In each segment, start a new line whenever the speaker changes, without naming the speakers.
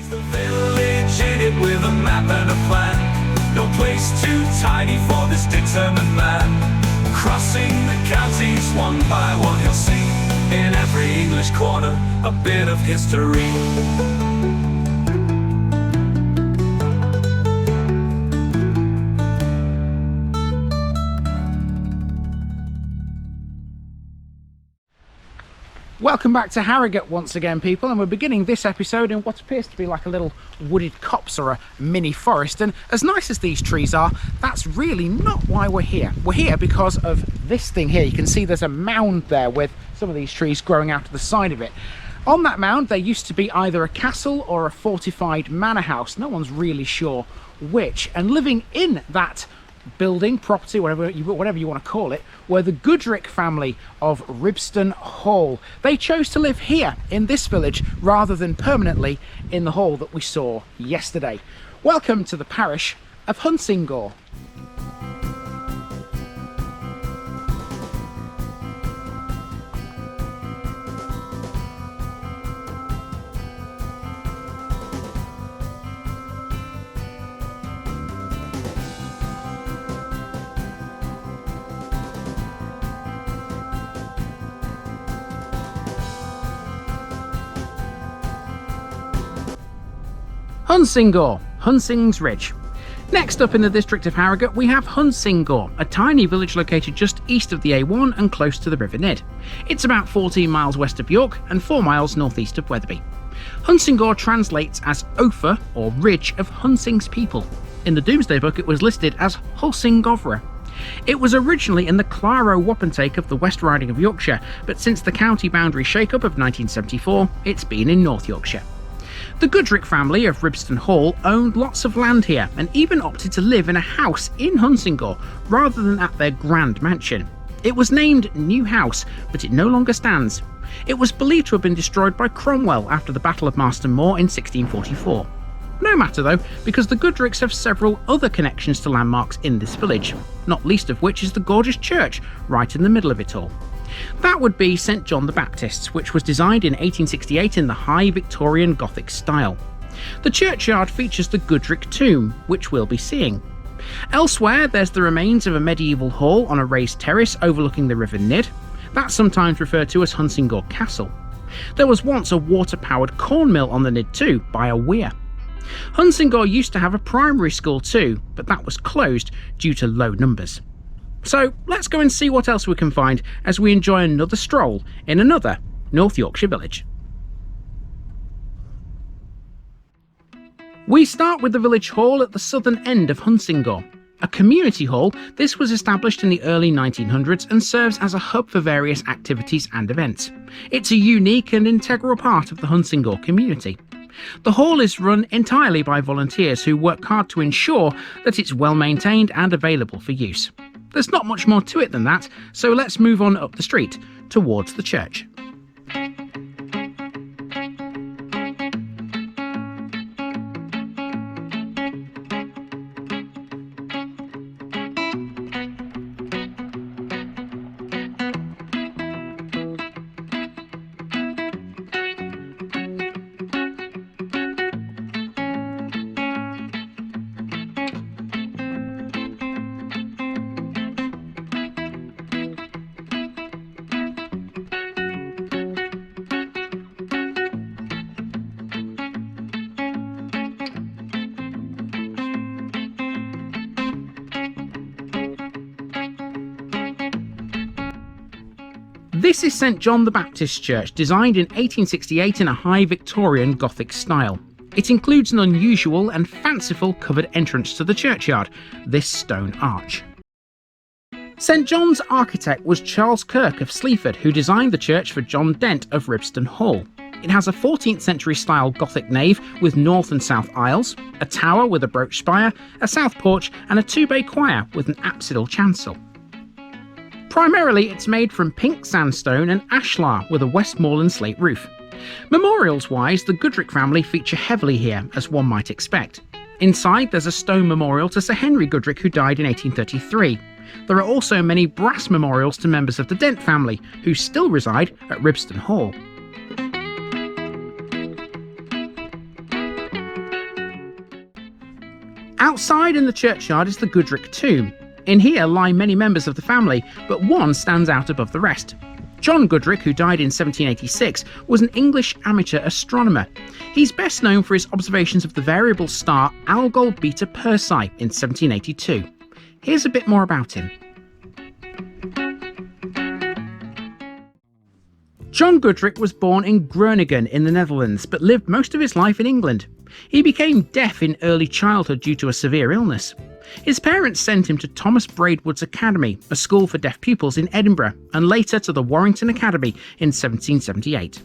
The village in it with a map and a plan. No place too tiny for this determined man. Crossing the counties one by one, he'll see in every English corner a bit of history.
Welcome back to Harrogate once again, people, and we're beginning this episode in what appears to be like a little wooded copse or a mini forest. And as nice as these trees are, that's really not why we're here. We're here because of this thing here. You can see there's a mound there with some of these trees growing out of the side of it. On that mound there used to be either a castle or a fortified manor house. No one's really sure which. And living in that building, property, whatever you want to call it, were the Goodricke family of Ribston Hall. They chose to live here in this village rather than permanently in the hall that we saw yesterday. Welcome to the parish of Hunsingore. Hunsingore, Hunsing's Ridge. Next up in the district of Harrogate we have Hunsingore, a tiny village located just east of the A1 and close to the River Nid. It's about 14 miles west of York and 4 miles northeast of Wetherby. Hunsingore translates as Ophir or Ridge of Hunsing's people. In the Domesday Book it was listed as Hulsingovra. It was originally in the Claro wapentake of the West Riding of Yorkshire, but since the county boundary shake-up of 1974, it's been in North Yorkshire. The Goodrick family of Ribston Hall owned lots of land here and even opted to live in a house in Hunsingore rather than at their grand mansion. It was named New House, but it no longer stands. It was believed to have been destroyed by Cromwell after the Battle of Marston Moor in 1644. No matter though, because the Goodricks have several other connections to landmarks in this village, not least of which is the gorgeous church right in the middle of it all. That would be St John the Baptist's, which was designed in 1868 in the high Victorian Gothic style. The churchyard features the Goodricke tomb, which we'll be seeing. Elsewhere there's the remains of a medieval hall on a raised terrace overlooking the River Nid. That's sometimes referred to as Hunsingore Castle. There was once a water-powered corn mill on the Nid too, by a weir. Hunsingore used to have a primary school too, but that was closed due to low numbers. So let's go and see what else we can find as we enjoy another stroll in another North Yorkshire village. We start with the village hall at the southern end of Hunsingore. A community hall, this was established in the early 1900s and serves as a hub for various activities and events. It's a unique and integral part of the Hunsingore community. The hall is run entirely by volunteers who work hard to ensure that it's well maintained and available for use. There's not much more to it than that, so let's move on up the street towards the church. This is St John the Baptist's Church, designed in 1868 in a high Victorian Gothic style. It includes an unusual and fanciful covered entrance to the churchyard, this stone arch. St John's architect was Charles Kirk of Sleaford, who designed the church for John Dent of Ribston Hall. It has a 14th century style Gothic nave with north and south aisles, a tower with a brooch spire, a south porch and a two-bay choir with an apsidal chancel. Primarily it's made from pink sandstone and ashlar with a Westmoreland slate roof. Memorials-wise, the Goodrick family feature heavily here, as one might expect. Inside there's a stone memorial to Sir Henry Goodrick, who died in 1833. There are also many brass memorials to members of the Dent family, who still reside at Ribston Hall. Outside in the churchyard is the Goodricke tomb. In here lie many members of the family, but one stands out above the rest. John Goodrick, who died in 1786, was an English amateur astronomer. He's best known for his observations of the variable star Algol Beta Persei in 1782. Here's a bit more about him. John Goodrick was born in Groningen in the Netherlands, but lived most of his life in England. He became deaf in early childhood due to a severe illness. His parents sent him to Thomas Braidwood's Academy, a school for deaf pupils in Edinburgh, and later to the Warrington Academy in 1778.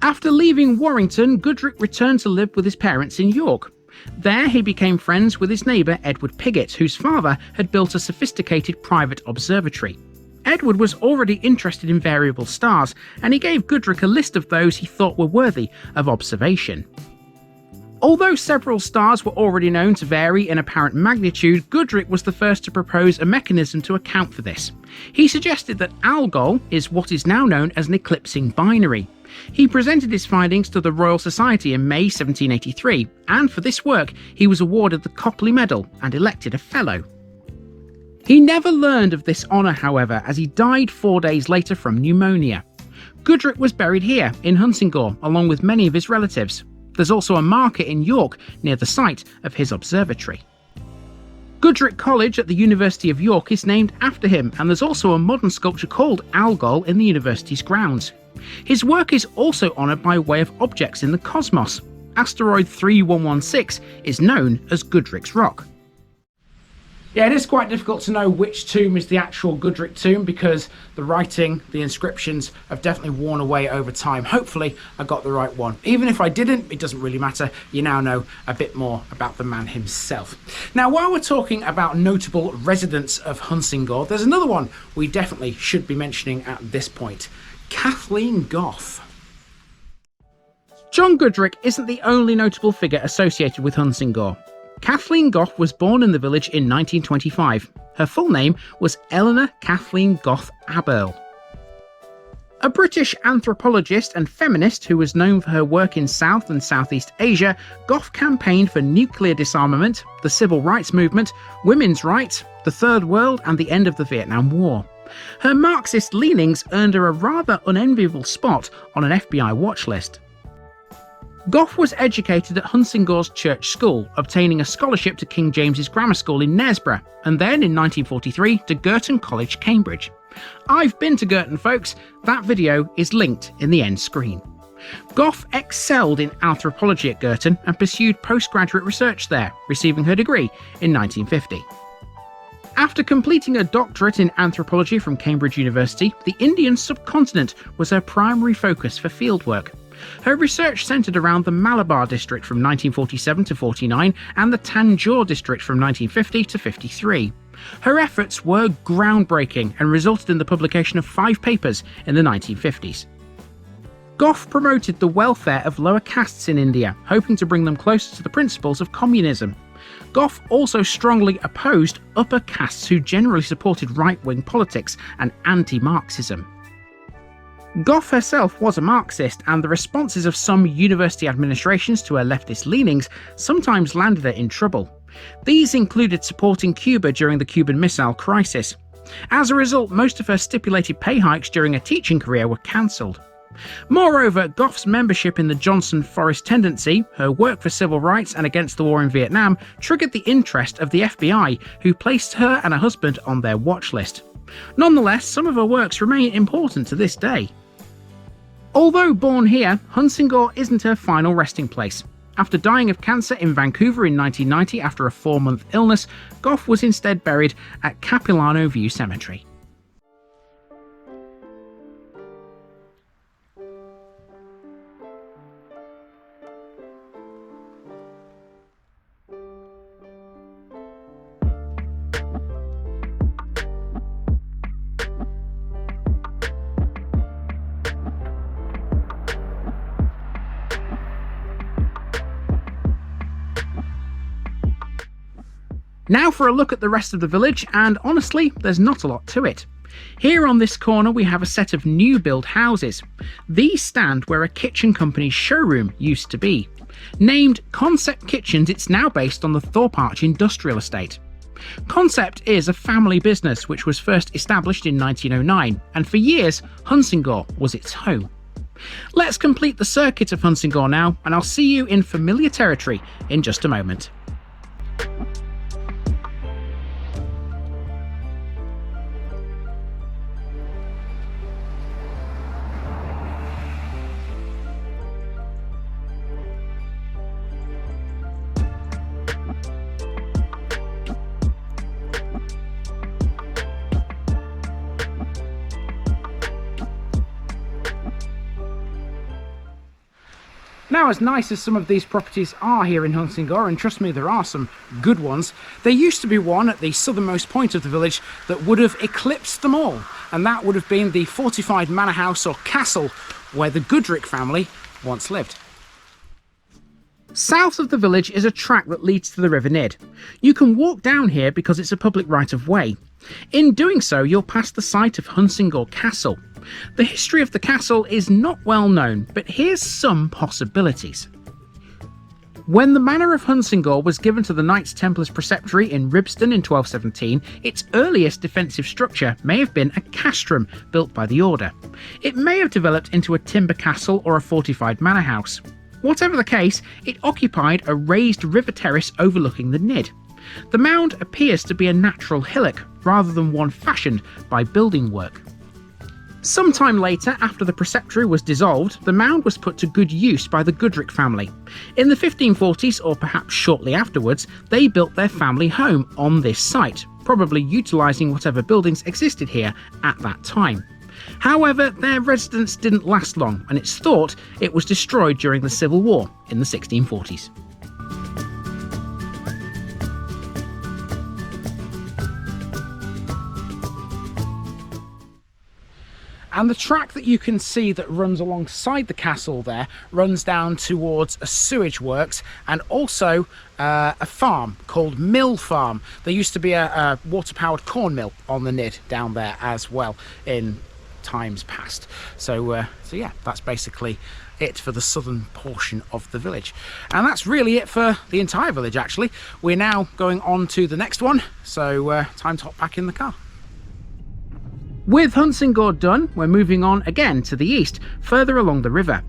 After leaving Warrington, Goodrick returned to live with his parents in York. There he became friends with his neighbour Edward Pigott, whose father had built a sophisticated private observatory. Edward was already interested in variable stars, and he gave Goodrick a list of those he thought were worthy of observation. Although several stars were already known to vary in apparent magnitude, Goodrick was the first to propose a mechanism to account for this. He suggested that Algol is what is now known as an eclipsing binary. He presented his findings to the Royal Society in May 1783, and for this work he was awarded the Copley Medal and elected a Fellow. He never learned of this honour, however, as he died 4 days later from pneumonia. Goodrick was buried here in Hunsingore, along with many of his relatives. There's also a market in York near the site of his observatory. Goodricke College at the University of York is named after him, and there's also a modern sculpture called Algol in the university's grounds. His work is also honoured by way of objects in the cosmos. Asteroid 3116 is known as Goodrick's Rock. Yeah, it is quite difficult to know which tomb is the actual Goodrick tomb because the writing, the inscriptions have definitely worn away over time. Hopefully I got the right one. Even if I didn't, it doesn't really matter. You now know a bit more about the man himself. Now, while we're talking about notable residents of Hunsingore, there's another one we definitely should be mentioning at this point. Kathleen Gough. John Goodrick isn't the only notable figure associated with Hunsingore. Kathleen Gough was born in the village in 1925. Her full name was Eleanor Kathleen Gough Aberle. A British anthropologist and feminist who was known for her work in South and Southeast Asia, Gough campaigned for nuclear disarmament, the civil rights movement, women's rights, the Third World, and the end of the Vietnam War. Her Marxist leanings earned her a rather unenviable spot on an FBI watch list. Gough was educated at Hunsingore's Church School, obtaining a scholarship to King James's Grammar School in Knaresborough, and then in 1943 to Girton College, Cambridge. I've been to Girton, folks. That video is linked in the end screen. Gough excelled in anthropology at Girton and pursued postgraduate research there, receiving her degree in 1950. After completing a doctorate in anthropology from Cambridge University, the Indian subcontinent was her primary focus for fieldwork. Her research centred around the Malabar district from 1947 to 49 and the Tanjore district from 1950 to 53. Her efforts were groundbreaking and resulted in the publication of 5 papers in the 1950s. Gough promoted the welfare of lower castes in India, hoping to bring them closer to the principles of communism. Gough also strongly opposed upper castes who generally supported right-wing politics and anti-Marxism. Gough herself was a Marxist, and the responses of some university administrations to her leftist leanings sometimes landed her in trouble. These included supporting Cuba during the Cuban Missile Crisis. As a result, most of her stipulated pay hikes during her teaching career were cancelled. Moreover, Gough's membership in the Johnson Forest Tendency, her work for civil rights and against the war in Vietnam, triggered the interest of the FBI, who placed her and her husband on their watch list. Nonetheless, some of her works remain important to this day. Although born here, Hunsingore isn't her final resting place. After dying of cancer in Vancouver in 1990 after a 4-month illness, Gough was instead buried at Capilano View Cemetery. Now for a look at the rest of the village, and honestly, there's not a lot to it. Here on this corner we have a set of new build houses. These stand where a kitchen company's showroom used to be. Named Concept Kitchens, it's now based on the Thorpe Arch industrial estate. Concept is a family business which was first established in 1909, and for years Hunsingore was its home. Let's complete the circuit of Hunsingore now, and I'll see you in familiar territory in just a moment. Now, as nice as some of these properties are here in Hunsingore, and trust me, there are some good ones, there used to be one at the southernmost point of the village that would have eclipsed them all, and that would have been the fortified manor house or castle where the Goodricke family once lived. South of the village is a track that leads to the River Nid. You can walk down here because it's a public right-of-way. In doing so, you'll pass the site of Hunsingore Castle. The history of the castle is not well known, but here's some possibilities. When the manor of Hunsingore was given to the Knights Templars Preceptory in Ribston in 1217, its earliest defensive structure may have been a castrum built by the order. It may have developed into a timber castle or a fortified manor house. Whatever the case, it occupied a raised river terrace overlooking the Nid. The mound appears to be a natural hillock rather than one fashioned by building work. Sometime later, after the preceptory was dissolved, the mound was put to good use by the Goodricke family. In the 1540s, or perhaps shortly afterwards, they built their family home on this site, probably utilising whatever buildings existed here at that time. However, their residence didn't last long, and it's thought it was destroyed during the Civil War in the 1640s. And the track that you can see that runs alongside the castle there runs down towards a sewage works and also a farm called Mill Farm. There used to be a water-powered corn mill on the Nid down there as well in times past. So yeah, that's basically it for the southern portion of the village. And that's really it for the entire village, actually. We're now going on to the next one, so time to hop back in the car. With Hunsingore done, we're moving on again to the east, further along the river.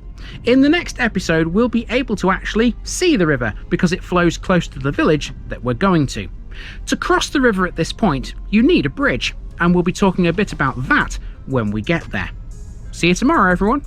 In the next episode, we'll be able to actually see the river because it flows close to the village that we're going to. To cross the river at this point, you need a bridge, and we'll be talking a bit about that when we get there. See you tomorrow, everyone.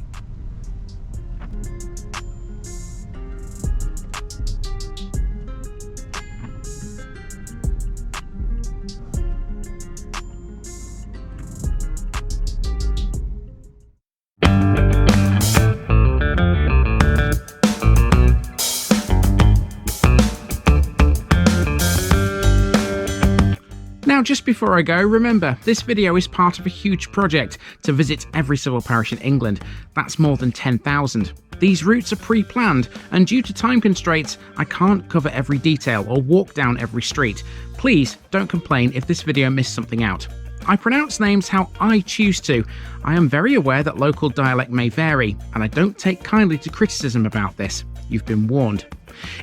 Now, just before I go, remember, this video is part of a huge project to visit every civil parish in England. That's more than 10,000. These routes are pre-planned, and due to time constraints, I can't cover every detail or walk down every street. Please don't complain if this video missed something out. I pronounce names how I choose to. I am very aware that local dialect may vary, and I don't take kindly to criticism about this. You've been warned.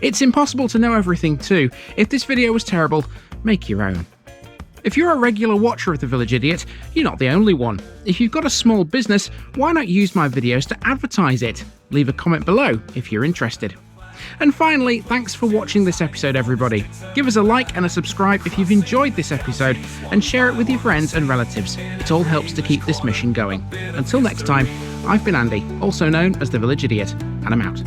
It's impossible to know everything too. If this video was terrible, make your own. If you're a regular watcher of The Village Idiot, you're not the only one. If you've got a small business, why not use my videos to advertise it? Leave a comment below if you're interested. And finally, thanks for watching this episode, everybody. Give us a like and a subscribe if you've enjoyed this episode, and share it with your friends and relatives. It all helps to keep this mission going. Until next time, I've been Andy, also known as The Village Idiot, and I'm out.